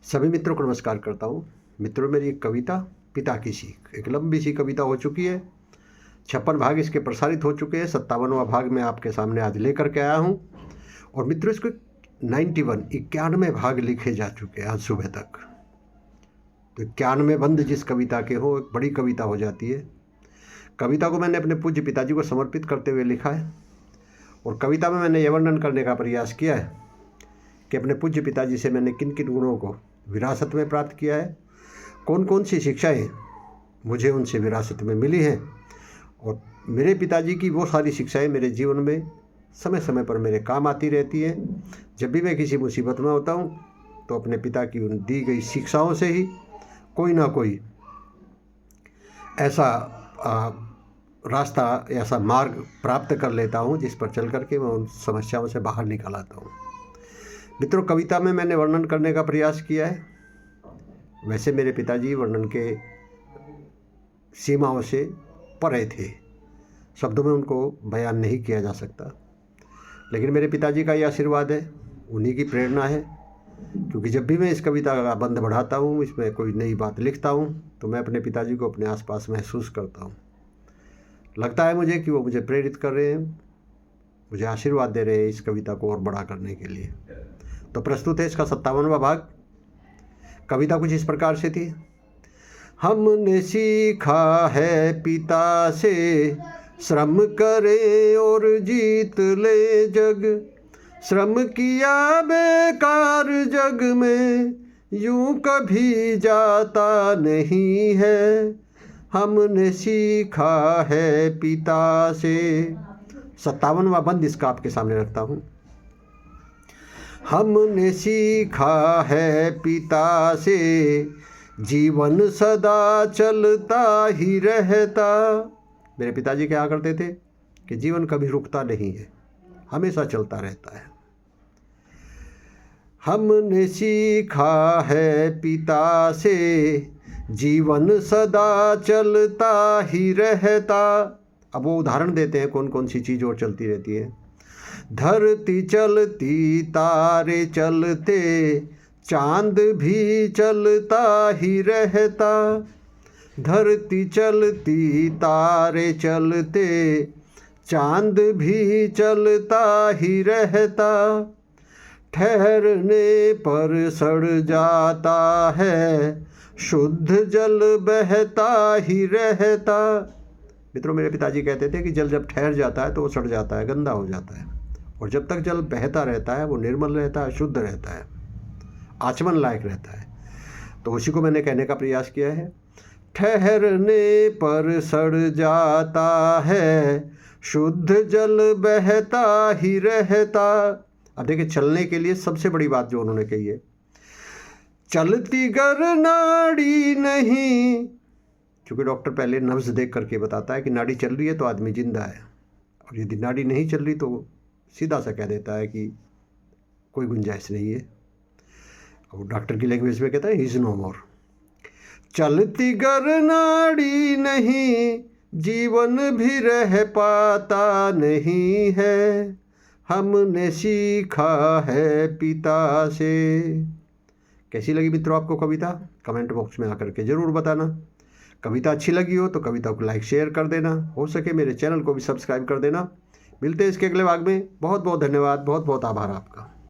सभी मित्रों को नमस्कार करता हूँ। मित्रों, मेरी एक कविता पिता की सीख, एक लंबी सी कविता हो चुकी है। 56 भाग इसके प्रसारित हो चुके हैं। 57वां भाग मैं आपके सामने आज लेकर के आया हूँ। और मित्रों, इसको 91 भाग लिखे जा चुके हैं आज सुबह तक। तो 91 बंद जिस कविता के हो, एक बड़ी कविता हो जाती है। कविता को मैंने अपने पूज्य पिताजी को समर्पित करते हुए लिखा है। और कविता में मैंने यह वर्णन करने का प्रयास किया है कि अपने पूज्य पिताजी से मैंने किन किन गुणों को विरासत में प्राप्त किया है, कौन कौन सी शिक्षाएं मुझे उनसे विरासत में मिली हैं, और मेरे पिताजी की वो सारी शिक्षाएं मेरे जीवन में समय समय पर मेरे काम आती रहती हैं। जब भी मैं किसी मुसीबत में होता हूँ तो अपने पिता की उन दी गई शिक्षाओं से ही कोई ना कोई ऐसा रास्ता, ऐसा मार्ग प्राप्त कर लेता हूँ जिस पर चल करके मैं उन समस्याओं से बाहर निकल आता हूँ। मित्रों, कविता में मैंने वर्णन करने का प्रयास किया है। वैसे मेरे पिताजी वर्णन के सीमाओं से परे थे, शब्दों में उनको बयान नहीं किया जा सकता। लेकिन मेरे पिताजी का ये आशीर्वाद है, उन्हीं की प्रेरणा है। क्योंकि जब भी मैं इस कविता का बंध बढ़ाता हूँ, इसमें कोई नई बात लिखता हूँ, तो मैं अपने पिताजी को अपने आसपास महसूस करता हूँ। लगता है मुझे कि वो मुझे प्रेरित कर रहे हैं, मुझे आशीर्वाद दे रहे हैं इस कविता को और बड़ा करने के लिए। तो प्रस्तुत है इसका 57वां भाग। कविता कुछ इस प्रकार से थी। हमने सीखा है पिता से, श्रम करे और जीत ले जग। श्रम किया बेकार जग में, यूं कभी जाता नहीं है। हमने सीखा है पिता से। 57वां बंद इसका आपके सामने रखता हूँ। हमने सीखा है पिता से, जीवन सदा चलता ही रहता। मेरे पिताजी क्या करते थे कि जीवन कभी रुकता नहीं है, हमेशा चलता रहता है। हमने सीखा है पिता से, जीवन सदा चलता ही रहता। अब वो उदाहरण देते हैं कौन कौन सी चीज़ और चलती रहती है। धरती चलती तारे चलते, चांद भी चलता ही रहता। धरती चलती तारे चलते, चांद भी चलता ही रहता। ठहरने पर सड़ जाता है, शुद्ध जल बहता ही रहता। मित्रों, मेरे पिताजी कहते थे कि जल जब ठहर जाता है तो वो सड़ जाता है, गंदा हो जाता है। और जब तक जल बहता रहता है वो निर्मल रहता है, शुद्ध रहता है, आचमन लायक रहता है। तो उसी को मैंने कहने का प्रयास किया है। ठहरने पर सड़ जाता है, शुद्ध जल बहता ही रहता। अब देखिए, चलने के लिए सबसे बड़ी बात जो उन्होंने कही है, चलती गर नाड़ी नहीं। क्योंकि डॉक्टर पहले नब्ज देख करके बताता है कि नाड़ी चल रही है तो आदमी जिंदा है, और यदि नाड़ी नहीं चल रही तो सीधा सा कह देता है कि कोई गुंजाइश नहीं है। और डॉक्टर की लैंग्वेज में कहता है इज नो मोर। चलती गर नाड़ी नहीं, जीवन भी रह पाता नहीं है। हमने सीखा है पिता से। कैसी लगी मित्रों आपको कविता? कमेंट बॉक्स में आकर के ज़रूर बताना। कविता अच्छी लगी हो तो कविता को लाइक शेयर कर देना, हो सके मेरे चैनल को भी सब्सक्राइब कर देना। मिलते हैं इसके अगले भाग में। बहुत बहुत धन्यवाद, बहुत बहुत आभार आपका।